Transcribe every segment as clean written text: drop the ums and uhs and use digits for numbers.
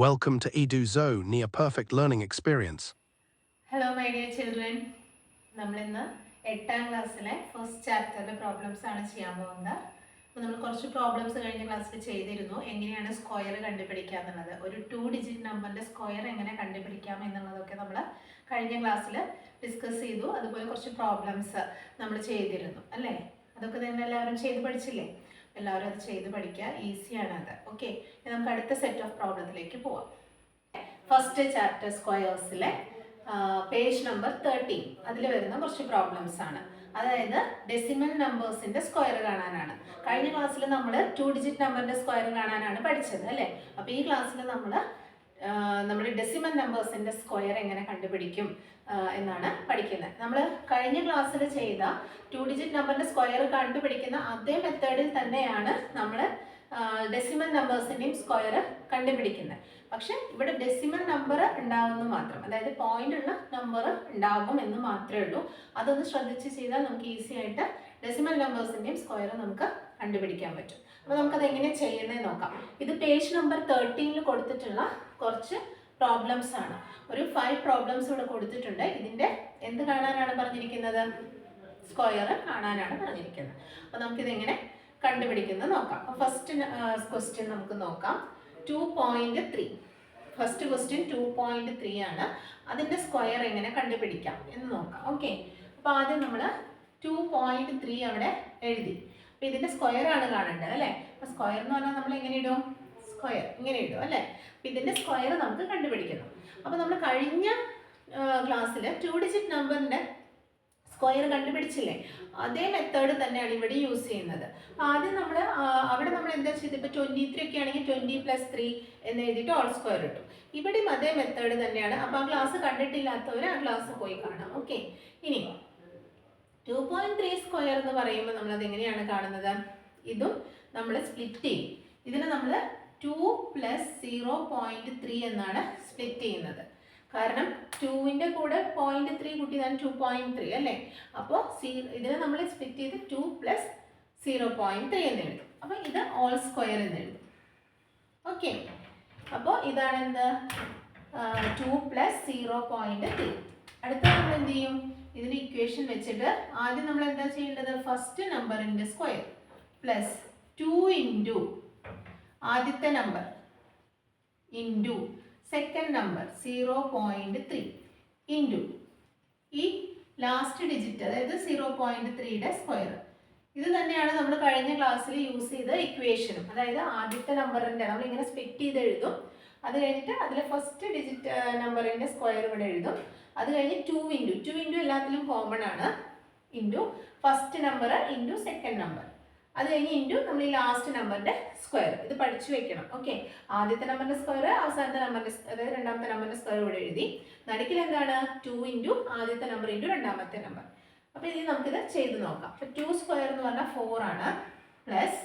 Welcome to EduZo, near perfect learning experience. Hello my dear children. നമ്മൾ ഇന്ന് 8ാം ക്ലാസ്സിലെ first ചാപ്റ്ററിലെ problems ആണ് ചെയ്യാൻ പോകുന്നത്. അപ്പോൾ നമ്മൾ കുറച്ച് പ്രോബ്ലംസ് കഴിഞ്ഞ ക്ലാസ്സിൽ ചെയ്തിരുന്നു. എങ്ങനെയാണ് സ്ക്വയർ കണ്ടുപിടിക്കുക എന്നുള്ളത്, ഒരു 2 ഡിജിറ്റ് നമ്പറിന്റെ സ്ക്വയർ എങ്ങനെ കണ്ടുപിടിക്കാം എന്നുള്ളതൊക്കെ നമ്മൾ കഴിഞ്ഞ ക്ലാസ്സിൽ ഡിസ്കസ് ചെയ്തു. അതുപോലെ കുറച്ച് പ്രോബ്ലംസ് നമ്മൾ ചെയ്തിരുന്നു അല്ലേ? അതൊക്കെ തന്നെ എല്ലാവരും ചെയ്ത് പഠിച്ചില്ലേ? എല്ലാവരും അത് ചെയ്ത് പഠിക്കുക, ഈസിയാണ് അത്. ഓക്കെ, നമുക്ക് അടുത്ത സെറ്റ് ഓഫ് പ്രോബ്ലത്തിലേക്ക് പോവാം. ഫസ്റ്റ് ചാപ്റ്റർ സ്ക്വയേഴ്സിലെ പേജ് നമ്പർ 13 അതിൽ വരുന്ന കുറച്ച് പ്രോബ്ലംസ് ആണ്. അതായത് ഡെസിമൽ നമ്പേഴ്സിന്റെ സ്ക്വയർ കാണാനാണ്. കഴിഞ്ഞ ക്ലാസ്സിൽ നമ്മൾ 2 ഡിജിറ്റ് നമ്പറിന്റെ സ്ക്വയർ കാണാനാണ് പഠിച്ചത് അല്ലേ? അപ്പോൾ ഈ ക്ലാസ്സിൽ നമ്മൾ ഡെസിമൽ നമ്പേഴ്സിന്റെ സ്ക്വയർ എങ്ങനെ കണ്ടുപിടിക്കും എന്നാണ് പഠിക്കുന്നത്. നമ്മൾ കഴിഞ്ഞ ക്ലാസ്സിൽ ചെയ്ത 2 ഡിജിറ്റ് നമ്പറിന്റെ സ്ക്വയർ കണ്ടുപിടിക്കുന്ന അതേ മെത്തേഡിൽ തന്നെയാണ് നമ്മൾ ഡെസിമൽ നമ്പേഴ്സിൻ്റെയും സ്ക്വയർ കണ്ടുപിടിക്കുന്നത്. പക്ഷെ ഇവിടെ ഡെസിമൽ നമ്പർ ഉണ്ടാകുമെന്ന് മാത്രം, അതായത് പോയിന്റ് ഉള്ള നമ്പർ ഉണ്ടാകും എന്ന് മാത്രമേ ഉള്ളൂ. അതൊന്ന് ശ്രദ്ധിച്ച് ചെയ്താൽ നമുക്ക് ഈസി ആയിട്ട് ഡെസിമൽ നമ്പേഴ്സിൻ്റെയും സ്ക്വയർ നമുക്ക് കണ്ടുപിടിക്കാൻ പറ്റും. അപ്പോൾ നമുക്കത് എങ്ങനെ ചെയ്യുന്നത് നോക്കാം. ഇത് പേജ് നമ്പർ 13 കൊടുത്തിട്ടുള്ള കുറച്ച് പ്രോബ്ലംസ് ആണ്. ഒരു 5 പ്രോബ്ലംസ് ഇവിടെ കൊടുത്തിട്ടുണ്ട്. ഇതിൻ്റെ എന്ത് കാണാനാണ് പറഞ്ഞിരിക്കുന്നത്? സ്ക്വയർ കാണാനാണ് പറഞ്ഞിരിക്കുന്നത്. അപ്പോൾ നമുക്കിതെങ്ങനെ കണ്ടുപിടിക്കുന്നത് നോക്കാം. ഫസ്റ്റ് ക്വസ്റ്റ്യൻ നമുക്ക് നോക്കാം. 2.3. ഫസ്റ്റ് ക്വസ്റ്റ്യൻ 2.3 ആണ്. അതിൻ്റെ സ്ക്വയർ എങ്ങനെ കണ്ടുപിടിക്കാം എന്ന് നോക്കാം. ഓക്കെ, അപ്പോൾ ആദ്യം നമ്മൾ 2.3 അവിടെ എഴുതി. അപ്പോൾ ഇതിൻ്റെ സ്ക്വയർ ആണ് കാണേണ്ടത് അല്ലേ? അപ്പോൾ സ്ക്വയർ എന്ന് പറഞ്ഞാൽ നമ്മൾ എങ്ങനെ ഇടും? സ്ക്വയർ ഇങ്ങനെ ഇടും അല്ലേ? അപ്പോൾ ഇതിൻ്റെ സ്ക്വയർ നമുക്ക് കണ്ടുപിടിക്കണം. അപ്പോൾ നമ്മൾ കഴിഞ്ഞ ക്ലാസ്സിൽ 2 ഡിജിറ്റ് നമ്പറിൻ്റെ സ്ക്വയർ കണ്ടുപിടിച്ചില്ലേ? അതേ മെത്തേഡ് തന്നെയാണ് ഇവിടെ യൂസ് ചെയ്യുന്നത്. ആദ്യം അവിടെ നമ്മൾ എന്താ ചെയ്തത്? ഇപ്പോൾ 23 ഒക്കെ ആണെങ്കിൽ 20 + 3 എന്ന് എഴുതിയിട്ട് ഓൾ സ്ക്വയർ ഇട്ടു. ഇവിടെയും അതേ മെത്തേഡ് തന്നെയാണ്. അപ്പോൾ ആ ക്ലാസ് കണ്ടിട്ടില്ലാത്തവർ ആ ക്ലാസ് പോയി കാണാം. ഓക്കെ, ഇനി 2.3 സ്ക്വയർ എന്ന് പറയുമ്പോൾ നമ്മളത് എങ്ങനെയാണ് കാണുന്നത്? ഇതും നമ്മൾ സ്പ്ലിറ്റ് ചെയ്യും. ഇതിനെ നമ്മൾ 2 + 0.3 എന്നാണ് സ്പ്ലിറ്റ് ചെയ്യുന്നത്. കാരണം 2ൻ്റെ കൂടെ 0.3 കൂട്ടിയതാണ് 2.3 അല്ലേ? അപ്പോൾ ഇതിനെ നമ്മൾ സ്പ്ലിറ്റ് ചെയ്ത് 2 + 0.3 എന്ന് എഴുതും. അപ്പോൾ ഇത് ഓൾ സ്ക്വയർ എന്ന് എഴുതും. ഓക്കെ, അപ്പോൾ ഇതാണ് എന്ത്? 2 + 0.3. അടുത്ത നമ്മൾ എന്ത് ചെയ്യും? ഇതിന് ഇക്വേഷൻ വെച്ചിട്ട് ആദ്യം നമ്മൾ എന്താ ചെയ്യേണ്ടത്? ഫസ്റ്റ് നമ്പറിൻ്റെ സ്ക്വയർ പ്ലസ് 2 ഇൻറ്റു ആദ്യത്തെ number into second number 0.3 into ഈ ലാസ്റ്റ് ഡിജിറ്റ്, അതായത് 0.3യുടെ സ്ക്വയർ. ഇത് തന്നെയാണ് നമ്മൾ കഴിഞ്ഞ ക്ലാസ്സിൽ യൂസ് ചെയ്ത ഇക്വേഷനും. അതായത് ആദ്യത്തെ നമ്പറിൻ്റെ നമ്മൾ ഇങ്ങനെ സ്പ്ലിറ്റ് ചെയ്ത് എഴുതും. അത് കഴിഞ്ഞിട്ട് അതിലെ ഫസ്റ്റ് ഡിജിറ്റ് നമ്പറിൻ്റെ സ്ക്വയർ ഇവിടെ എഴുതും. അത് കഴിഞ്ഞ് 2 ഇൻറ്റു എല്ലാത്തിലും കോമൺ ആണ്, into first number into second number. അത് കഴിഞ്ഞ് ഇൻറ്റു നമ്മൾ ഈ ലാസ്റ്റ് നമ്പറിൻ്റെ സ്ക്വയർ. ഇത് പഠിച്ചു വെക്കണം. ഓക്കെ, ആദ്യത്തെ നമ്പറിൻ്റെ സ്ക്വയർ, അവസാനത്തെ നമ്പറിൻ്റെ, അതായത് രണ്ടാമത്തെ നമ്പറിൻ്റെ സ്ക്വയർ ഇവിടെ എഴുതി. നടുക്കിൽ എന്താണ്? 2 ഇൻറ്റു ആദ്യത്തെ നമ്പർ ഇൻറ്റു രണ്ടാമത്തെ നമ്പർ. അപ്പോൾ ഇനി നമുക്കിത് ചെയ്ത് നോക്കാം. അപ്പോൾ 2 സ്ക്വയർ എന്ന് പറഞ്ഞാൽ 4 ആണ്, പ്ലസ്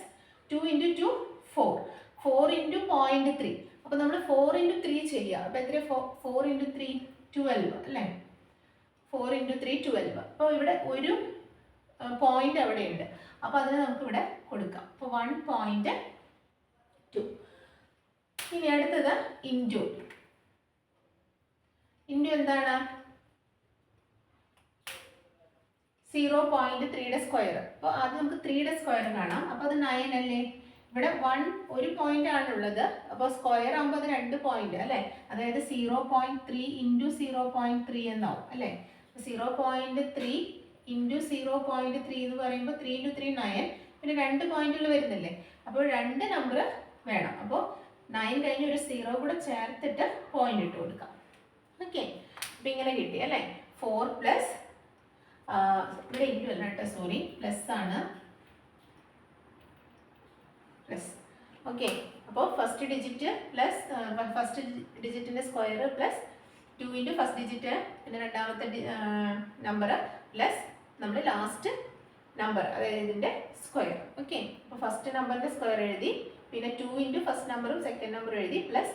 2 ഇൻറ്റു 2 4, 4 ഇൻറ്റു 0.3. അപ്പോൾ നമ്മൾ 4 ഇൻറ്റു 3 ചെയ്യുക. അപ്പോൾ എത്ര? 4 ഇൻറ്റു 3 12 അല്ലേ? 4 ഇൻറ്റു 3 12. അപ്പോൾ ഇവിടെ ഒരു പോയിന്റ് അവിടെയുണ്ട്. അപ്പോൾ അതിന് നമുക്കിവിടെ കൊടുക്കാം. അപ്പോൾ 1.2. ഇനി അടുത്തത് ഇൻറ്റു എന്താണ്? 0.3യുടെ സ്ക്വയർ. അപ്പോൾ ആദ്യം നമുക്ക് 3യുടെ സ്ക്വയർ കാണാം. അപ്പോൾ അത് 9 അല്ലേ? ഇവിടെ ഒരു പോയിന്റ് ആണുള്ളത്. അപ്പോൾ സ്ക്വയർ ആകുമ്പോൾ അത് 2 പോയിന്റ് അല്ലേ? അതായത് 0.3 ഇൻറ്റു 0.3 എന്നാവും അല്ലേ? 0.3 ഇൻറ്റു 0.3 എന്ന് പറയുമ്പോൾ 3 ഇൻറ്റു 3 9. പിന്നെ 2 പോയിന്റുകൾ വരുന്നില്ലേ? അപ്പോൾ 2 നമ്പർ വേണം. അപ്പോൾ 9 കഴിഞ്ഞ് ഒരു 0 കൂടെ ചേർത്തിട്ട് പോയിന്റ് ഇട്ട് കൊടുക്കാം. ഓക്കെ, അപ്പം ഇങ്ങനെ കിട്ടി അല്ലേ? 4 പ്ലസ് ഇവിടെ ഇൻറ്റു അല്ല കേട്ടോ, സോറി, പ്ലസ് ആണ്, പ്ലസ്. ഓക്കെ, അപ്പോൾ ഫസ്റ്റ് ഡിജിറ്റ് പ്ലസ് ഫസ്റ്റ് ഡിജിറ്റിൻ്റെ square plus 2 into first digit, പിന്നെ രണ്ടാമത്തെ നമ്പർ പ്ലസ് നമ്മൾ ലാസ്റ്റ് നമ്പർ, അതായത് ഇതിൻ്റെ സ്ക്വയർ. ഓക്കെ, അപ്പോൾ ഫസ്റ്റ് നമ്പറിൻ്റെ സ്ക്വയർ എഴുതി, പിന്നെ 2 ഇൻറ്റു ഫസ്റ്റ് നമ്പറും സെക്കൻഡ് നമ്പറും എഴുതി, പ്ലസ്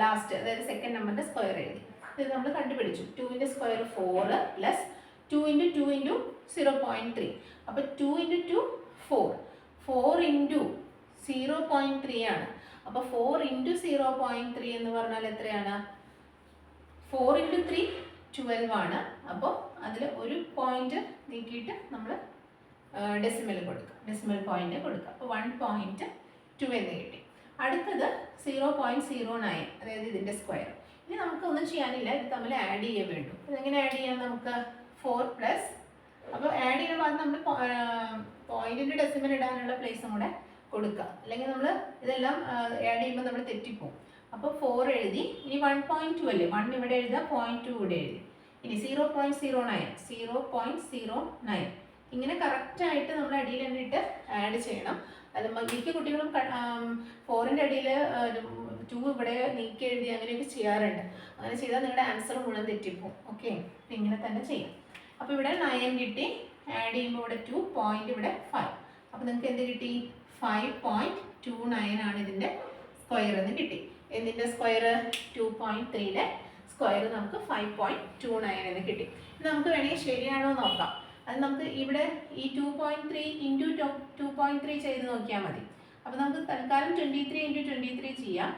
ലാസ്റ്റ്, അതായത് സെക്കൻഡ് നമ്പറിൻ്റെ സ്ക്വയർ എഴുതി. ഇത് നമ്മൾ കണ്ടുപിടിച്ചു. 2ൻ്റെ സ്ക്വയർ 4 പ്ലസ് 2 ഇൻറ്റു 2 ഇൻറ്റു 0.3. അപ്പോൾ 2 ഇൻറ്റു 2 4, 4 ഇൻറ്റു 0.3 ആണ്. അപ്പോൾ 4 ഇൻറ്റു 0.3 എന്ന് പറഞ്ഞാൽ എത്രയാണ്? 4 ഇൻറ്റു 3 12 ആണ്. അപ്പോൾ അതിൽ ഒരു പോയിന്റ് നീക്കിയിട്ട് നമ്മൾ ഡെസിമൽ കൊടുക്കുക, ഡെസിമൽ പോയിന്റ് കൊടുക്കുക. അപ്പോൾ 1.2 എന്ന് കിട്ടി. അടുത്തത് 0.09, അതായത് ഇതിൻ്റെ സ്ക്വയർ. ഇനി നമുക്കൊന്നും ചെയ്യാനില്ല, ഇത് തമ്മിൽ ആഡ് ചെയ്യാൻ വേണ്ടു. ഇതെങ്ങനെ ആഡ് ചെയ്യാം? നമുക്ക് 4 പ്ലസ്, അപ്പോൾ ആഡ് ചെയ്യുമ്പോൾ അത് നമ്മൾ പോയിന്റിൻ്റെ ഡെസിമൽ ഇടാനുള്ള പ്ലേസും കൂടെ കൊടുക്കുക, അല്ലെങ്കിൽ നമ്മൾ ഇതെല്ലാം ആഡ് ചെയ്യുമ്പോൾ നമ്മൾ തെറ്റിപ്പോവും. അപ്പോൾ 4 എഴുതി. ഇനി 1.2 അല്ലേ, 1 ഇവിടെ എഴുതുക, 0.2 ഇവിടെ എഴുതി. ഇനി 0.09 ഇങ്ങനെ കറക്റ്റായിട്ട് നമ്മൾ അടിയിൽ തന്നിട്ട് ആഡ് ചെയ്യണം. അത് മിക്ക കുട്ടികളും 4ൻ്റെ അടിയിൽ 2 ഇവിടെ നീക്കി എഴുതി അങ്ങനെയൊക്കെ ചെയ്യാറുണ്ട്. അങ്ങനെ ചെയ്താൽ നിങ്ങളുടെ ആൻസർ മുഴുവൻ തെറ്റിപ്പോവും. ഓക്കെ, ഇങ്ങനെ തന്നെ ചെയ്യാം. അപ്പോൾ ഇവിടെ 9 കിട്ടി, ആഡ് ചെയ്യുമ്പോൾ ഇവിടെ 2, പോയിന്റ് ഇവിടെ 5. അപ്പോൾ നിങ്ങൾക്ക് എന്ത് കിട്ടി? 5.29 ആണ് ഇതിൻ്റെ സ്ക്വയർ എന്ന് കിട്ടി. എന്തിൻ്റെ സ്ക്വയർ? 2.3യുടെ സ്ക്വയർ നമുക്ക് 5.29 എന്ന് കിട്ടി. നമുക്ക് വേണമെങ്കിൽ ശരിയാണോ നോക്കാം. അത് നമുക്ക് ഇവിടെ ഈ 2.3 ഇൻറ്റു 2.3 ചെയ്ത് നോക്കിയാൽ മതി. അപ്പോൾ നമുക്ക് തൽക്കാലം 23 ഇൻറ്റു 23 ചെയ്യാം.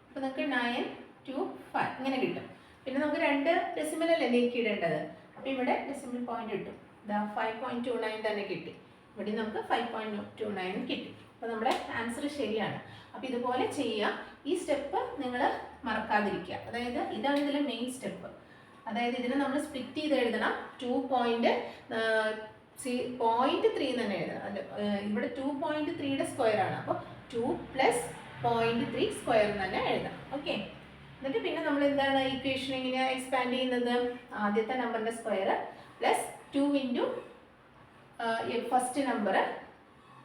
അപ്പോൾ നമുക്ക് 9 to 5 ഇങ്ങനെ കിട്ടും. പിന്നെ നമുക്ക് 2 ഡെസിമൽ അല്ലേ നീക്കിയിടേണ്ടത്. അപ്പോൾ ഇവിടെ ഡെസിമൽ പോയിന്റ് കിട്ടും. ഇതാ 5.29 തന്നെ കിട്ടി. ഇവിടെ നമുക്ക് 5.29 കിട്ടി. അപ്പോൾ നമ്മുടെ ആൻസർ ശരിയാണ്. അപ്പോൾ ഇതുപോലെ ചെയ്യുക. ഈ സ്റ്റെപ്പ് നിങ്ങൾ മറക്കാതിരിക്കുക. അതായത് ഇതാണ് ഇതിലെ മെയിൻ സ്റ്റെപ്പ്. അതായത് ഇതിനെ നമ്മൾ സ്പ്ലിറ്റ് ചെയ്ത് എഴുതണം. 2.3 തന്നെ എഴുതണം. അല്ല, ഇവിടെ 2.3യുടെ സ്ക്വയർ ആണ്. അപ്പോൾ 2 പ്ലസ് 0.3 സ്ക്വയർ തന്നെ എഴുതാം. ഓക്കെ, എന്നിട്ട് പിന്നെ നമ്മൾ എന്താണ് ഇക്വേഷൻ എങ്ങനെയാണ് എക്സ്പാൻഡ് ചെയ്യുന്നത്? ആദ്യത്തെ നമ്പറിൻ്റെ square plus 2 into first number,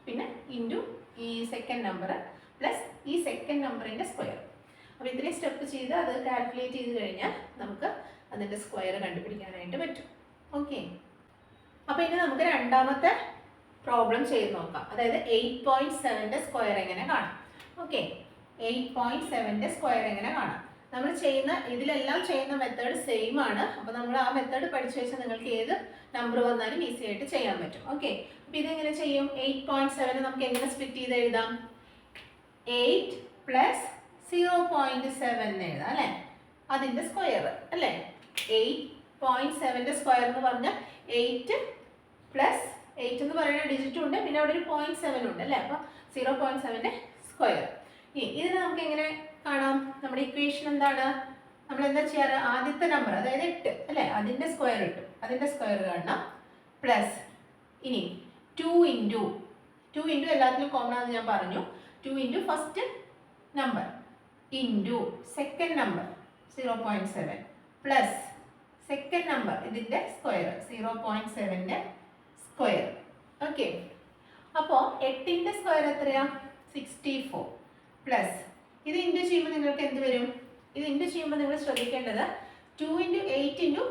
പിന്നെ ഇൻറ്റു ഈ സെക്കൻഡ് നമ്പർ പ്ലസ് ഈ സെക്കൻഡ് നമ്പറിൻ്റെ സ്ക്വയർ. അപ്പോൾ ഇത്രയും സ്റ്റെപ്പ് ചെയ്ത് അത് കാൽക്കുലേറ്റ് ചെയ്ത് കഴിഞ്ഞാൽ നമുക്ക് അതിൻ്റെ സ്ക്വയർ കണ്ടുപിടിക്കാനായിട്ട് പറ്റും. ഓക്കെ, അപ്പോൾ ഇനി നമുക്ക് രണ്ടാമത്തെ പ്രോബ്ലം ചെയ്ത് നോക്കാം. അതായത് 8.7ൻ്റെ സ്ക്വയർ എങ്ങനെ കാണാം. ഓക്കെ, 8.7ൻ്റെ സ്ക്വയർ എങ്ങനെ കാണാം? നമ്മൾ ചെയ്യുന്ന ഇതിലെല്ലാം ചെയ്യുന്ന മെത്തേഡ് സെയിം ആണ്. അപ്പോൾ നമ്മൾ ആ മെത്തേഡ് പഠിച്ചു വെച്ചാൽ നിങ്ങൾക്ക് ഏത് നമ്പർ വന്നാലും ഈസി ആയിട്ട് ചെയ്യാൻ പറ്റും. ഓക്കെ, അപ്പോൾ ഇതെങ്ങനെ ചെയ്യും? 8.7 നമുക്ക് എങ്ങനെ സ്പ്ലിറ്റ് ചെയ്ത് എഴുതാം? 8 പ്ലസ് 0.7 എന്ന് എഴുതാം അല്ലേ, അതിൻ്റെ സ്ക്വയർ അല്ലേ. 8.7ൻ്റെ സ്ക്വയർ എന്ന് പറഞ്ഞാൽ 8 പ്ലസ് 8 എന്ന് പറയുന്ന ഡിജിറ്റും ഉണ്ട്, പിന്നെ അവിടെ ഒരു 0.7 ഉണ്ട് അല്ലേ. അപ്പോൾ 0.7ൻ്റെ സ്ക്വയർ. ഇനി ഇതിന് നമുക്ക് എങ്ങനെ കാണാം? നമ്മുടെ ഇക്വേഷൻ എന്താണ്? നമ്മൾ എന്താ ചെയ്യാറ്? ആദ്യത്തെ നമ്പർ അതായത് 8 അല്ലേ, അതിൻ്റെ സ്ക്വയർ കിട്ടും, അതിൻ്റെ സ്ക്വയർ കാണണം. പ്ലസ് ഇനി 2 ഇൻറ്റു എല്ലാത്തിലും കോമൺ ആണെന്ന് ഞാൻ പറഞ്ഞു. 2 into first number into second number 0.7 plus second number ഇതിൻ്റെ സ്ക്വയർ 0.7ൻ്റെ സ്ക്വയർ. ഓക്കെ, അപ്പോൾ 8ൻ്റെ സ്ക്വയർ എത്രയാ? 64 പ്ലസ് ഇത് ഇൻറ്റു ചെയ്യുമ്പോൾ നിങ്ങൾക്ക് എന്ത് വരും? ഇത് ഇൻറ്റു ചെയ്യുമ്പോൾ നിങ്ങൾ ശ്രദ്ധിക്കേണ്ടത് 2 ഇൻറ്റു 8 ഇൻറ്റു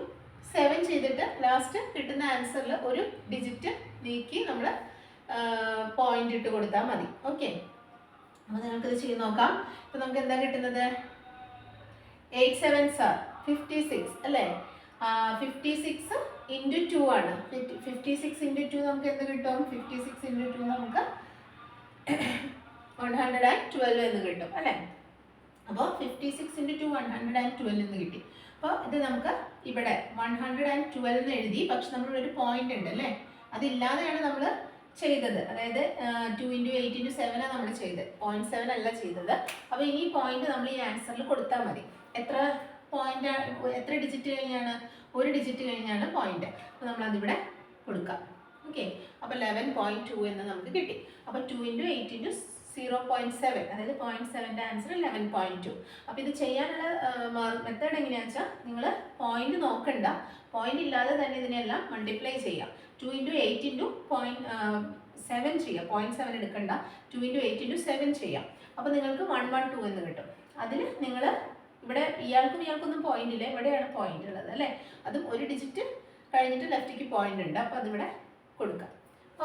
7 ചെയ്തിട്ട് ലാസ്റ്റ് കിട്ടുന്ന ആൻസറിൽ ഒരു ഡിജിറ്റ് നീക്കി നമ്മൾ പോയിന്റ് ഇട്ട് കൊടുത്താൽ മതി. ഓക്കെ, അപ്പോൾ നിങ്ങൾക്കിത് ചെയ്ത് നോക്കാം. ഇപ്പോൾ നമുക്ക് എന്താ കിട്ടുന്നത്? 8 7s are 56 അല്ലേ. 56 ഇൻറ്റു 2 ആണ്. 56 ഇൻറ്റു 2 നമുക്ക് എന്ത് കിട്ടും? 56 ഇൻറ്റു 2 നമുക്ക് 112 എന്ന് കിട്ടും അല്ലേ. അപ്പോൾ 56 ഇൻറ്റു 2 112 എന്ന് കിട്ടി. അപ്പോൾ ഇത് നമുക്ക് ഇവിടെ 112 എന്ന് എഴുതി, പക്ഷെ നമ്മളൊരു പോയിന്റ് ഉണ്ട് അല്ലേ, അതില്ലാതെയാണ് നമ്മൾ ചെയ്തത്. അതായത് 2 ഇൻറ്റു 8 ഇൻറ്റു 7 നമ്മൾ ചെയ്തത്, 0.7 അല്ല ചെയ്തത്. അപ്പോൾ ഈ പോയിന്റ് നമ്മൾ ഈ ആൻസറിൽ കൊടുത്താൽ മതി. എത്ര പോയിന്റ്, എത്ര ഡിജിറ്റ് കഴിഞ്ഞാണ്? ഒരു ഡിജിറ്റ് കഴിഞ്ഞാണ് പോയിന്റ്. അപ്പോൾ നമ്മളതിവിടെ കൊടുക്കാം. ഓക്കെ, അപ്പോൾ 11.2 എന്ന് നമുക്ക് കിട്ടി. അപ്പോൾ 2 ഇൻറ്റു 8 ഇൻറ്റു 0.7 അതായത് 0.7ൻ്റെ ആൻസർ 11.2. അപ്പോൾ ഇത് ചെയ്യാനുള്ള മെത്തേഡ് എങ്ങനെയാണെന്ന് വെച്ചാൽ നിങ്ങൾ പോയിന്റ് നോക്കണ്ട, പോയിന്റ് ഇല്ലാതെ തന്നെ ഇതിനെല്ലാം മൾട്ടിപ്ലൈ ചെയ്യാം. 2 ഇൻറ്റു 8 ഇൻറ്റു 0.7 ചെയ്യാം, 0.7 എടുക്കണ്ട. 2 ഇൻറ്റു 8 ഇൻറ്റു 7 ചെയ്യാം. അപ്പോൾ നിങ്ങൾക്ക് 112 എന്ന് കിട്ടും. അതിൽ നിങ്ങൾ ഇവിടെ ഇയാൾക്കൊന്നും പോയിന്റ് ഇല്ല, ഇവിടെയാണ് പോയിന്റ് ഉള്ളത് അല്ലേ. അതും ഒരു ഡിജിറ്റ് കഴിഞ്ഞിട്ട് ലെഫ്റ്റിക്ക് പോയിന്റ് ഉണ്ട്, അപ്പോൾ അതിവിടെ കൊടുക്കാം.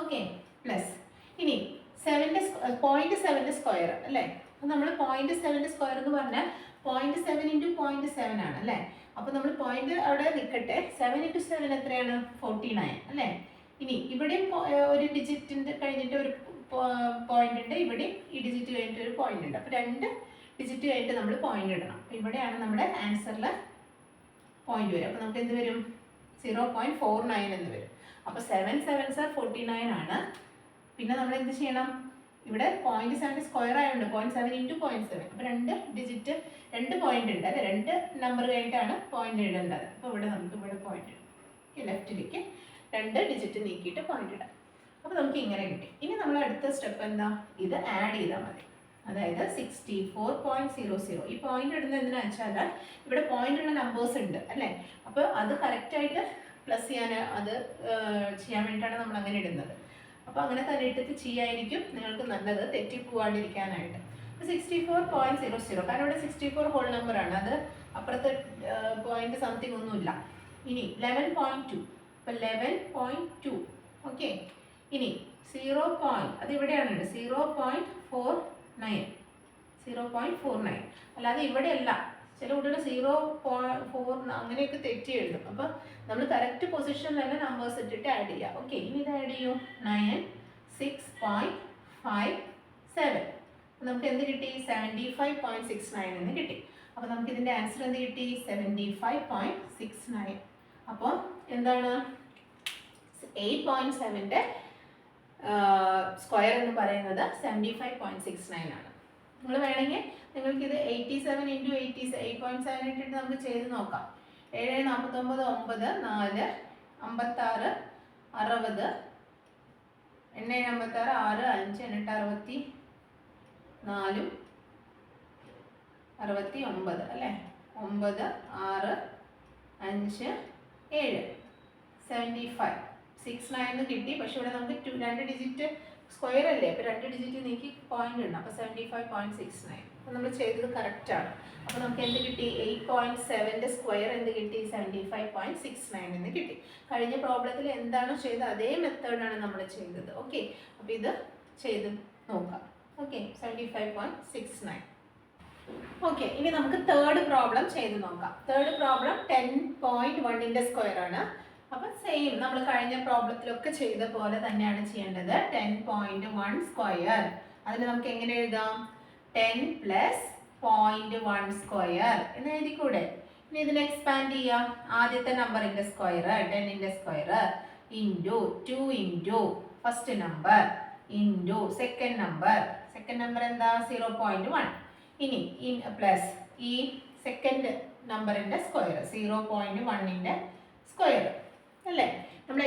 ഓക്കെ, പ്ലസ് ഇനി 0.7ൻ്റെ സ്ക്വയർ അല്ലേ. അപ്പോൾ നമ്മൾ 0.7ൻ്റെ സ്ക്വയർ എന്ന് പറഞ്ഞാൽ 0.7 ഇൻറ്റു 0.7 ആണ് അല്ലേ. അപ്പോൾ നമ്മൾ പോയിന്റ് അവിടെ നിൽക്കട്ടെ. 7 ഇൻറ്റു 7 എത്രയാണ്? 49 അല്ലേ. ഇനി ഇവിടെയും ഒരു ഡിജിറ്റിൻ്റെ കഴിഞ്ഞിട്ട് ഒരു പോയിന്റ് ഉണ്ട്, ഇവിടെയും ഈ ഡിജിറ്റ് കഴിഞ്ഞിട്ട് ഒരു പോയിന്റ് ഉണ്ട്. അപ്പോൾ 2 ഡിജിറ്റ് കഴിഞ്ഞിട്ട് നമ്മൾ പോയിന്റ് ഇടണം. അപ്പോൾ ഇവിടെയാണ് നമ്മുടെ ആൻസറിൽ പോയിന്റ് വരും. അപ്പോൾ നമുക്ക് എന്ത് വരും? 0.49 എന്ന് വരും. അപ്പോൾ 7 7s are 49 ആണ്. പിന്നെ നമ്മൾ എന്ത് ചെയ്യണം? ഇവിടെ 0.7 സ്ക്വയർ ആയതുകൊണ്ട് 0.7 × 0.7. അപ്പോൾ 2 ഡിജിറ്റ് 2 പോയിന്റ് ഉണ്ട് അല്ലേ, 2 നമ്പർ കഴിഞ്ഞിട്ടാണ് പോയിന്റ് ഇടേണ്ടത്. അപ്പോൾ ഇവിടെ നമുക്ക് ഇവിടെ പോയിന്റ് ഇടാം. ലെഫ്റ്റിലേക്ക് 2 ഡിജിറ്റ് നീക്കിയിട്ട് പോയിന്റ് ഇടാം. അപ്പോൾ നമുക്ക് ഇങ്ങനെ കിട്ടി. ഇനി നമ്മൾ അടുത്ത സ്റ്റെപ്പ് എന്താ? ഇത് ആഡ് ചെയ്താൽ മതി. അതായത് 64.00. ഈ പോയിന്റ് ഇടുന്നത് എന്തിനാണെന്ന് വെച്ചാൽ ഇവിടെ പോയിന്റ് ഉള്ള നമ്പേഴ്സ് ഉണ്ട് അല്ലേ, അപ്പോൾ അത് കറക്റ്റായിട്ട് പ്ലസ് ചെയ്യാൻ വേണ്ടിയിട്ടാണ് നമ്മൾ അങ്ങനെ ഇടുന്നത്. അപ്പോൾ അങ്ങനെ തന്നെ ഇട്ടിട്ട് ചെയ്യായിരിക്കും നിങ്ങൾക്ക് നല്ലത്, തെറ്റിപ്പോവാണ്ടിരിക്കാനായിട്ട്. അപ്പോൾ 64.00, കാരണം ഇവിടെ 64 ഹോൾ നമ്പറാണ്, അത് അപ്പുറത്തെ പോയിന്റ് സംതിങ് ഒന്നുമില്ല. ഇനി 11.2, അപ്പോൾ 11.2. ഓക്കെ, ഇനി 0. അത് ഇവിടെയാണ് 0.49, അല്ലാതെ ഇവിടെയല്ല. ചില കുട്ടികൾ 0.4 അങ്ങനെയൊക്കെ തെറ്റി എഴുതും. അപ്പോൾ നമ്മൾ കറക്റ്റ് പൊസിഷൻ തന്നെ നമ്പേഴ്സ് ഇട്ടിട്ട് ആഡ് ചെയ്യുക. ഓക്കെ, ഇനി ഇത് ആഡ് ചെയ്യൂ. 96.57. നമുക്ക് എന്ത് കിട്ടി? 75.69 എന്ന് കിട്ടി. അപ്പോൾ നമുക്ക് ഇതിൻ്റെ ആൻസർ എന്ത് കിട്ടി? 75.69. അപ്പോൾ എന്താണ് 8.7ൻ്റെ സ്ക്വയർ എന്ന് പറയുന്നത് 75.69 ആണ്. നിങ്ങൾ വേണമെങ്കിൽ നിങ്ങൾക്കിത് 87 × 8.7 ഇട്ടിട്ട് നമുക്ക് ചെയ്ത് നോക്കാം. 7 49 9 4 56 60 8 56 6 5 8 64 69 അല്ലേ, 9 6 5 7 75 69 കിട്ടി. പക്ഷെ ഇവിടെ നമുക്ക് 2 ഡിജിറ്റ് സ്ക്വയർ അല്ലേ, അപ്പോൾ 2 ഡിജിറ്റ് നീക്കി പോയിന്റ് ഉണ്ട്. അപ്പോൾ 75.69. അപ്പോൾ നമ്മൾ ചെയ്തത് കറക്റ്റാണ്. അപ്പോൾ നമുക്ക് എന്ത് കിട്ടി? 8.7ൻ്റെ സ്ക്വയർ എന്ത് കിട്ടി? 75.69 എന്ന് കിട്ടി. കഴിഞ്ഞ പ്രോബ്ലത്തിൽ എന്താണോ ചെയ്തത് അതേ മെത്തേഡാണ് നമ്മൾ ചെയ്തത്. ഓക്കെ, അപ്പോൾ ഇത് ചെയ്ത് നോക്കാം. ഓക്കെ, 75.69. ഓക്കെ, ഇനി നമുക്ക് തേർഡ് പ്രോബ്ലം ചെയ്ത് നോക്കാം. തേർഡ് പ്രോബ്ലം 10.1ൻ്റെ സ്ക്വയർ ആണ്. അപ്പം സെയിം നമ്മൾ കഴിഞ്ഞ പ്രോബ്ലത്തിലൊക്കെ ചെയ്ത പോലെ തന്നെയാണ് ചെയ്യേണ്ടത്. 10.1 സ്ക്വയർ, അതിന് നമുക്ക് എങ്ങനെ എഴുതാം? 10 + 0.1 സ്ക്വയർ എന്ന് എഴുതിക്കൂടെ? ഇനി ഇതിനെ എക്സ്പാൻഡ് ചെയ്യാം. ആദ്യത്തെ നമ്പറിൻ്റെ സ്ക്വയർ 10ൻ്റെ square into 2 into first number into second number എന്താ? 0.1. ഇനി പ്ലസ് ഈ സെക്കൻഡ് നമ്പറിൻ്റെ സ്ക്വയർ 0.1ൻ്റെ സ്ക്വയർ അല്ലേ. നമ്മൾ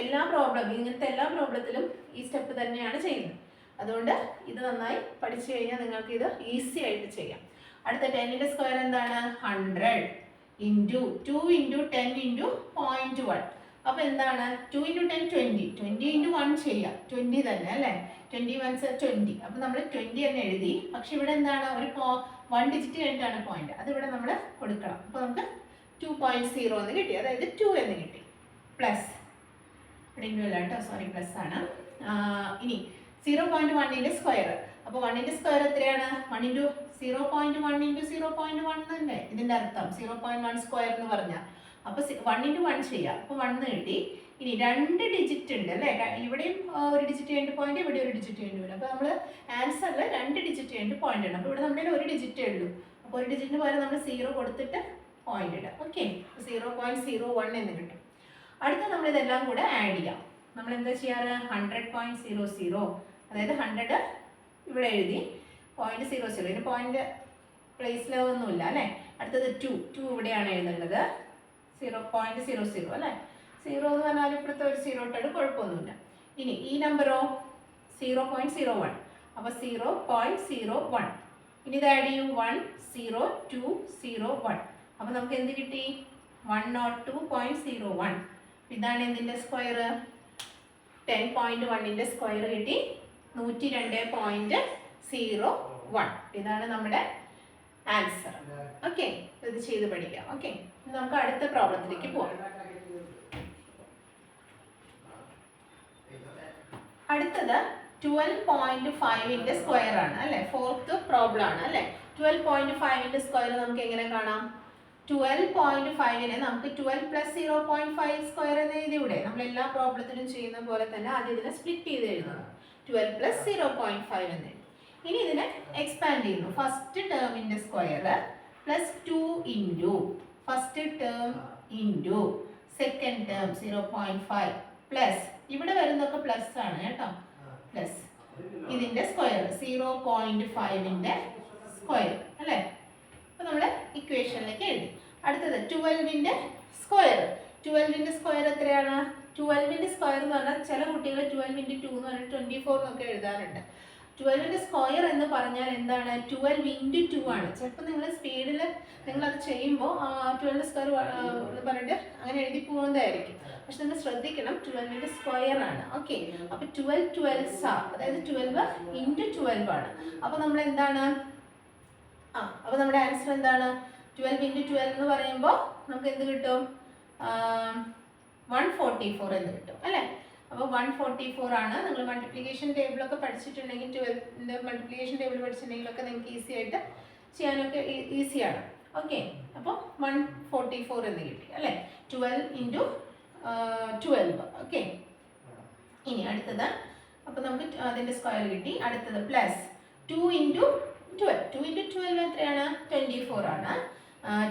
എല്ലാ പ്രോബ്ലം ഇങ്ങനത്തെ എല്ലാ പ്രോബ്ലത്തിലും ഈ സ്റ്റെപ്പ് തന്നെയാണ് ചെയ്യുന്നത്. അതുകൊണ്ട് ഇത് നന്നായി പഠിച്ചു കഴിഞ്ഞാൽ നിങ്ങൾക്ക് ഇത് ഈസി ആയിട്ട് ചെയ്യാം. അടുത്ത 10ൻ്റെ സ്ക്വയർ എന്താണ്? 100 ഇൻറ്റു 2 ഇൻറ്റു 10 ഇൻറ്റു 0.1. അപ്പോൾ എന്താണ്? 2 ഇൻറ്റു 10 20. 20 ഇൻറ്റു 1 ചെയ്യാം, 20 തന്നെ അല്ലേ. 20 1s 20. അപ്പോൾ നമ്മൾ 20 തന്നെ എഴുതി. പക്ഷെ ഇവിടെ എന്താണ്? ഒരു 1 ഡിജിറ്റ് കഴിഞ്ഞിട്ടാണ് പോയിന്റ്, അതിവിടെ നമ്മൾ കൊടുക്കണം. അപ്പോൾ നമുക്ക് 2.0 എന്ന് കിട്ടി, അതായത് 2 എന്ന് കിട്ടി. പ്ലസ് ഇവിടെ ഇൻറ്റു അല്ല കേട്ടോ, സോറി, പ്ലസ് ആണ്. ഇനി 0.1ൻ്റെ സ്ക്വയർ, അപ്പോൾ 1ൻ്റെ സ്ക്വയർ എത്രയാണ്? 1 ഇൻറ്റു 0.1 ഇൻറ്റു 0.1 തന്നെ ഇതിൻ്റെ അർത്ഥം. 0.1 സ്ക്വയർ എന്ന് പറഞ്ഞാൽ അപ്പോൾ 1 ഇൻറ്റു 1 ചെയ്യാം. അപ്പോൾ 1 കിട്ടി. ഇനി 2 ഡിജിറ്റ് ഉണ്ട് അല്ലേ, ഇവിടെയും ഒരു ഡിജിറ്റ് കഴിഞ്ഞിട്ട് പോയിന്റ്, ഇവിടെ ഒരു ഡിജിറ്റ് കഴിഞ്ഞിട്ട് വരും. അപ്പോൾ നമ്മൾ ആൻസറിൽ 2 ഡിജിറ്റ് കഴിഞ്ഞിട്ട് പോയിന്റ് ഇടണം. അപ്പോൾ ഇവിടെ നമ്മുടെ ഒരു ഡിജിറ്റേ ഉള്ളൂ. അപ്പോൾ ഒരു ഡിജിറ്റിന് പകരം നമ്മൾ 0 കൊടുത്തിട്ട് പോയിന്റ് ഇടാം. ഓക്കെ, 0.01 എന്ന് കിട്ടും. അടുത്ത നമ്മൾ ഇതെല്ലാം കൂടെ ആഡ് ചെയ്യാം. നമ്മൾ എന്താ ചെയ്യാറ്? 100.00, അതായത് 100 ഇവിടെ എഴുതി 0.00. ഇതിന് പോയിന്റ് പ്ലേസിലൊന്നുമില്ല അല്ലേ. അടുത്തത് 2 ഇവിടെയാണ് എഴുതേണ്ടത്. 0.00 അല്ലേ. 0 എന്ന് പറഞ്ഞാൽ ഇപ്പോഴത്തെ ഒരു 0 ഇട്ടാലും കുഴപ്പമൊന്നുമില്ല. ഇനി ഈ നമ്പറോ 0.01, അപ്പോൾ 0.01. ഇനി ഇത് ആഡ് ചെയ്യും 1 0 2 0 1. അപ്പോൾ നമുക്ക് എന്ത് കിട്ടി? 102.01. ഇതാണ് എന്തിൻ്റെ സ്ക്വയർ? 10.1ൻ്റെ സ്ക്വയർ കിട്ടി 102.01. ഇതാണ് നമ്മുടെ ആൻസർ. ഓക്കെ, ഇത് ചെയ്ത് പഠിക്കാം. ഓക്കെ, നമുക്ക് അടുത്ത പ്രോബ്ലത്തിലേക്ക് പോകാം. അടുത്തത് 12.5ൻ്റെ സ്ക്വയർ ആണ് അല്ലേ, ഫോർത്ത് പ്രോബ്ലം ആണ് അല്ലേ. 12.5ൻ്റെ സ്ക്വയർ നമുക്ക് എങ്ങനെ കാണാം? 12.5നെ നമുക്ക് 12 + 0.5 സ്ക്വയർ എന്ന് എഴുതിയൂടെ? നമ്മൾ എല്ലാ പ്രോബ്ലത്തിനും ചെയ്യുന്ന പോലെ തന്നെ ആദ്യം ഇതിനെ സ്പ്ലിറ്റ് ചെയ്ത് എഴുതണം. 12 പ്ലസ് 0.5 എന്ന് എഴുതി. ഇനി ഇതിനെ എക്സ്പാൻഡ് ചെയ്യുന്നു. ഫസ്റ്റ് ടേമിൻ്റെ square plus 2 into first term into second term 0.5 plus ഇവിടെ വരുന്നതൊക്കെ പ്ലസ് ആണ് കേട്ടോ, പ്ലസ് ഇതിൻ്റെ സ്ക്വയർ 0.5ൻ്റെ സ്ക്വയർ അല്ലേ. അപ്പോൾ നമ്മൾ ഇക്വേഷനിലേക്ക് എഴുതി. അടുത്തത് 12ൻ്റെ സ്ക്വയർ. 12ൻ്റെ സ്ക്വയർ എത്രയാണ്? 12ൻ്റെ സ്ക്വയർ എന്ന് പറഞ്ഞാൽ ചില കുട്ടികൾ 12 ഇൻറ്റു 2 എന്ന് പറഞ്ഞാൽ 24 എന്നൊക്കെ എഴുതാറുണ്ട്. 12ൻ്റെ സ്ക്വയർ എന്ന് പറഞ്ഞാൽ എന്താണ്? 12 ഇൻറ്റു 2 ആണ്. ചിലപ്പോൾ നിങ്ങൾ സ്പീഡിൽ നിങ്ങളത് ചെയ്യുമ്പോൾ 12 സ്ക്വയർ എന്ന് പറഞ്ഞിട്ട് അങ്ങനെ എഴുതി പോകുന്നതായിരിക്കും. പക്ഷെ നിങ്ങൾ ശ്രദ്ധിക്കണം, 12ൻ്റെ സ്ക്വയർ ആണ്. ഓക്കെ, അപ്പോൾ 12 12s അതായത് 12 ഇൻറ്റു 12 ആണ്. അപ്പോൾ നമ്മൾ എന്താണ്, അപ്പോൾ നമ്മുടെ ആൻസർ എന്താണ്? 12 ഇൻറ്റു 12 എന്ന് പറയുമ്പോൾ നമുക്ക് എന്ത് കിട്ടും? 144 എന്ന് കിട്ടും അല്ലേ. അപ്പോൾ 144 ആണ്. നിങ്ങൾ മൾട്ടിപ്ലിക്കേഷൻ ടേബിളൊക്കെ പഠിച്ചിട്ടുണ്ടെങ്കിൽ 12ൻ്റെ മൾട്ടിപ്ലിക്കേഷൻ ടേബിൾ പഠിച്ചിട്ടുണ്ടെങ്കിലൊക്കെ നിങ്ങൾക്ക് ഈസി ആയിട്ട് ചെയ്യാനൊക്കെ ഈസിയാണ്. ഓക്കെ, അപ്പോൾ 144 എന്ന് കിട്ടി അല്ലേ. 12 ഇൻറ്റു 12. ഓക്കെ, ഇനി അടുത്തത്, അപ്പോൾ നമുക്ക് അതിൻ്റെ സ്ക്വയർ കിട്ടി. അടുത്തത് പ്ലസ് 2 ഇൻറ്റു 12. 2 ഇൻറ്റു 12 എത്രയാണ്? 24 ആണ്.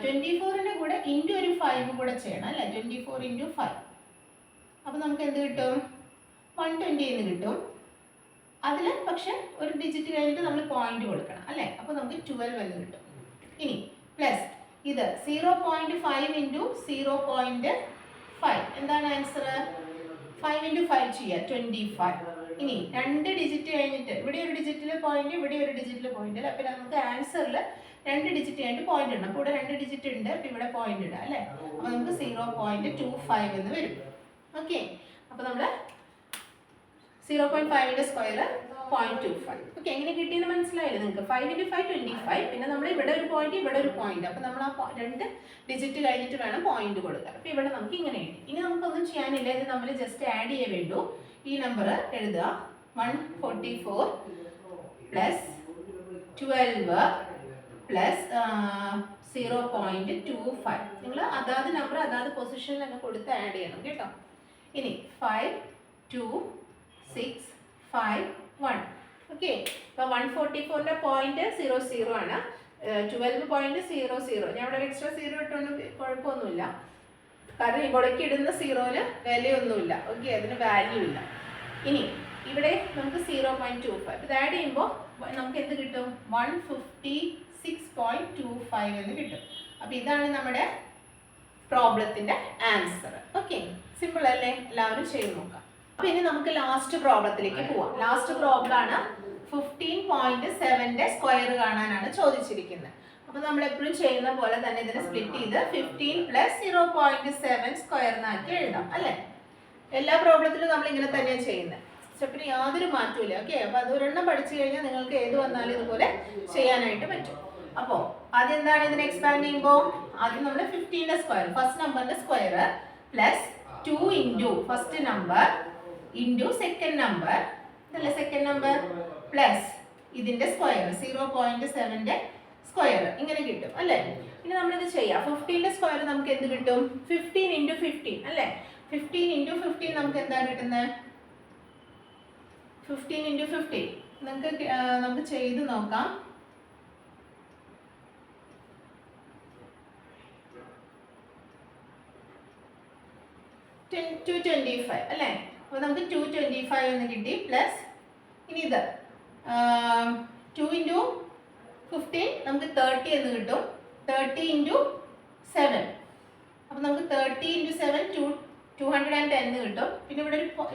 24ൻ്റെ കൂടെ ഇൻറ്റു ഒരു 5 കൂടെ ചെയ്യണം അല്ലേ. 24 ഇൻറ്റു 5. അപ്പോൾ നമുക്ക് എന്ത് കിട്ടും? 120 എന്ന് കിട്ടും. അതിൽ പക്ഷെ ഒരു ഡിജിറ്റ് കഴിഞ്ഞിട്ട് നമ്മൾ പോയിന്റ് കൊടുക്കണം അല്ലേ. അപ്പോൾ നമുക്ക് 12 എന്ന് കിട്ടും. ഇനി പ്ലസ് ഇത് 0.5 ഇൻറ്റു 0.5 എന്താണ് ആൻസർ? 5 ഇൻറ്റു 5 ചെയ്യുക, 25. ഇനി 2 ഡിജിറ്റ് കഴിഞ്ഞിട്ട് ഇവിടെ ഒരു ഡിജിറ്റിൽ പോയിന്റ്, ഇവിടെ ഒരു ഡിജിറ്റിൽ പോയിന്റ് അല്ലേ. അപ്പോൾ നമുക്ക് ആൻസറിൽ 2 ഡിജിറ്റ് കഴിഞ്ഞിട്ട് പോയിന്റ് ഇടണം. അപ്പോൾ ഇവിടെ 2 ഡിജിറ്റ് ഉണ്ട്, അപ്പോൾ ഇവിടെ പോയിന്റ് ഇടാം അല്ലേ. അപ്പോൾ നമുക്ക് 0.25 എന്ന് വരും. ഓക്കെ, അപ്പോൾ നമ്മൾ 0.5ൻ്റെ സ്ക്വയർ 0.25. ഓക്കെ, എങ്ങനെ കിട്ടിയെന്ന് മനസ്സിലായില്ലേ നിങ്ങൾക്ക്? 5 ഇൻറ്റു 5 25. പിന്നെ നമ്മൾ ഇവിടെ ഒരു പോയിന്റ്, ഇവിടെ ഒരു പോയിന്റ്. അപ്പോൾ നമ്മൾ ആ 2 ഡിജിറ്റ് കഴിഞ്ഞിട്ട് വേണം പോയിന്റ് കൊടുക്കാൻ. അപ്പോൾ ഇവിടെ നമുക്ക് ഇങ്ങനെ എഴുതി. ഇനി നമുക്കൊന്നും ചെയ്യാനില്ല, ഇത് നമ്മൾ ജസ്റ്റ് ആഡ് ചെയ്യേ വേണ്ടൂ. ഈ നമ്പർ എഴുതുക, 144 പ്ലസ് 12 പ്ലസ് 0.25. നിങ്ങൾ അതാത് നമ്പർ അതാത് പൊസിഷനിലൊക്കെ കൊടുത്ത് ആഡ് ചെയ്യണം കേട്ടോ. ഇനി 5 2 6 5 1. ഓക്കെ, അപ്പോൾ 144ൻ്റെ പോയിന്റ് 00 ആണ്. 12.00. ഞാൻ ഇവിടെ ഒരു എക്സ്ട്രാ 0 ഇട്ടുകൊണ്ട് കുഴപ്പമൊന്നുമില്ല, കാരണം ഇവിടേക്ക് ഇടുന്ന 0ന് വിലയൊന്നുമില്ല. ഓക്കെ, അതിന് വാല്യൂ ഇല്ല. ഇനി ഇവിടെ നമുക്ക് 0.25 ഇത് ആഡ് ചെയ്യുമ്പോൾ നമുക്ക് എന്ത് കിട്ടും? 156.25 എന്ന് കിട്ടും. അപ്പോൾ ഇതാണ് നമ്മുടെ പ്രോബ്ലത്തിൻ്റെ ആൻസർ. ഓക്കെ, സിമ്പിൾ അല്ലേ? എല്ലാവരും ചെയ്ത് നോക്കാം. അപ്പോൾ ഇനി നമുക്ക് ലാസ്റ്റ് പ്രോബ്ലത്തിലേക്ക് പോവാം. ലാസ്റ്റ് പ്രോബ്ലം ആണ് 15.7ൻ്റെ സ്ക്വയർ കാണാനാണ് ചോദിച്ചിരിക്കുന്നത്. അപ്പോൾ നമ്മൾ എപ്പോഴും ചെയ്യുന്ന പോലെ തന്നെ ഇതിനെ സ്പ്ലിറ്റ് ചെയ്ത് 15 പ്ലസ് 0.7 സ്ക്വയർ എന്നാക്കി എഴുതാം അല്ലേ. എല്ലാ പ്രോബ്ലത്തിലും നമ്മൾ ഇങ്ങനെ തന്നെയാണ് ചെയ്യുന്നത്. സ്റ്റെപ്പിന് യാതൊരു മാറ്റമില്ല. ഓക്കെ, അപ്പോൾ അത് ഒരെണ്ണം പഠിച്ചു കഴിഞ്ഞാൽ നിങ്ങൾക്ക് ഏത് വന്നാലും ഇതുപോലെ ചെയ്യാനായിട്ട് പറ്റും. അപ്പോൾ ആദ്യം എന്താണ് ഇതിനെ എക്സ്പാൻഡ് ചെയ്യുമ്പോൾ ആദ്യം നമ്മൾ 15ൻ്റെ സ്ക്വയർ, ഫസ്റ്റ് നമ്പറിൻ്റെ square plus 2 into first number into second number ഇതല്ലേ സെക്കൻഡ് നമ്പർ പ്ലസ് ഇതിൻ്റെ സ്ക്വയർ 0.7ൻ്റെ സ്ക്വയർ ഇങ്ങനെ കിട്ടും അല്ലേ. ഇനി നമ്മളിത് ചെയ്യാം. 15ൻ്റെ സ്ക്വയർ നമുക്ക് എന്ത് കിട്ടും? 15 ഇൻറ്റു 15 അല്ലേ. 15 ഇൻറ്റു 15 നമുക്ക് എന്താണ് കിട്ടുന്നത്? 15 ഇൻറ്റു 15 നമുക്ക് ചെയ്ത് നോക്കാം. 225 അല്ലേ. അപ്പോൾ നമുക്ക് 225 എന്ന് കിട്ടി. പ്ലസ് ഇനി ഇത് 2 ഇൻറ്റു 15 നമുക്ക് 30 എന്ന് കിട്ടും. 30 ഇൻറ്റു 7 അപ്പോൾ നമുക്ക് 30 ഇൻറ്റു 7 210 എന്ന് കിട്ടും. പിന്നെ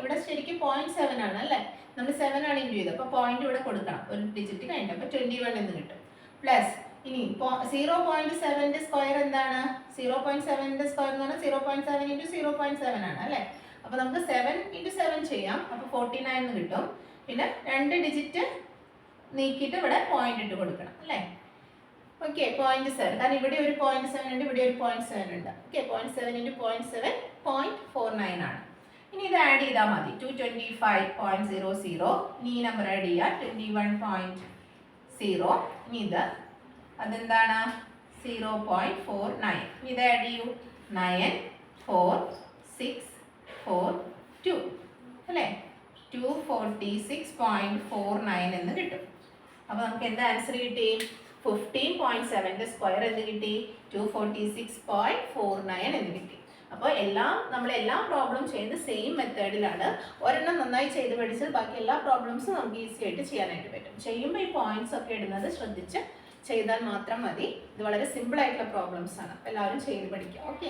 ഇവിടെ ശരിക്കും 0.7 ആണ് അല്ലേ. നമ്മൾ 7 ആണ് ഇൻറ്റു ചെയ്തത്, അപ്പോൾ പോയിന്റ് ഇവിടെ കൊടുക്കണം ഒരു ഡിജിറ്റ് കഴിഞ്ഞിട്ട്. അപ്പോൾ 21 എന്ന് കിട്ടും. പ്ലസ് ഇനി 0.7ൻ്റെ സ്ക്വയർ എന്താണ്? 0.7ൻ്റെ സ്ക്വയർ എന്ന് പറഞ്ഞാൽ 0.7 ഇൻറ്റു 0.7 ആണ് അല്ലേ. അപ്പോൾ നമുക്ക് 7 ഇൻറ്റു 7 ചെയ്യാം. അപ്പോൾ 49 എന്ന് കിട്ടും. പിന്നെ 2 ഡിജിറ്റ് നീക്കിയിട്ട് ഇവിടെ പോയിന്റ് ഇട്ട് കൊടുക്കണം അല്ലേ. ഓക്കെ, 0.7 കാരണം ഇവിടെ ഒരു 0.7 ഉണ്ട്, ഇവിടെ ഒരു 0.7 ഉണ്ട്. ഓക്കെ, 0.7 ഇൻറ്റു 0.7 0.49 ആണ്. ഇനി ഇത് ആഡ് ചെയ്താൽ മതി. 225.00. ഇനി ഈ നമ്പർ ആഡ് ചെയ്യുക 21.0. ഇനി ഇത് അതെന്താണ്? 0.49. ഇനി ഇത് ആഡ് ചെയ്യൂ. 9 4 6 4 2 അല്ലേ. 246.49 എന്ന് കിട്ടും. അപ്പോൾ നമുക്ക് എന്താ ആൻസർ കിട്ടി? 15.7 സ്ക്വയർ എന്ന് കിട്ടി? 246.49 എന്ന് കിട്ടി. അപ്പോൾ നമ്മൾ എല്ലാ പ്രോബ്ലം ചെയ്യുന്ന സെയിം മെത്തേഡിലാണ്. ഒരെണ്ണം നന്നായി ചെയ്ത് പഠിച്ചാൽ ബാക്കി എല്ലാ പ്രോബ്ലംസും നമുക്ക് ഈസി ആയിട്ട് ചെയ്യാനായിട്ട് പറ്റും. ചെയ്യുമ്പോൾ ഈ പോയിന്റ്സ് ഒക്കെ ഇടുന്നത് ശ്രദ്ധിച്ച് ചെയ്താൽ മാത്രം മതി. ഇത് വളരെ സിമ്പിൾ ആയിട്ടുള്ള പ്രോബ്ലംസ് ആണ്. എല്ലാവരും ചെയ്ത് പഠിക്കുക. ഓക്കെ.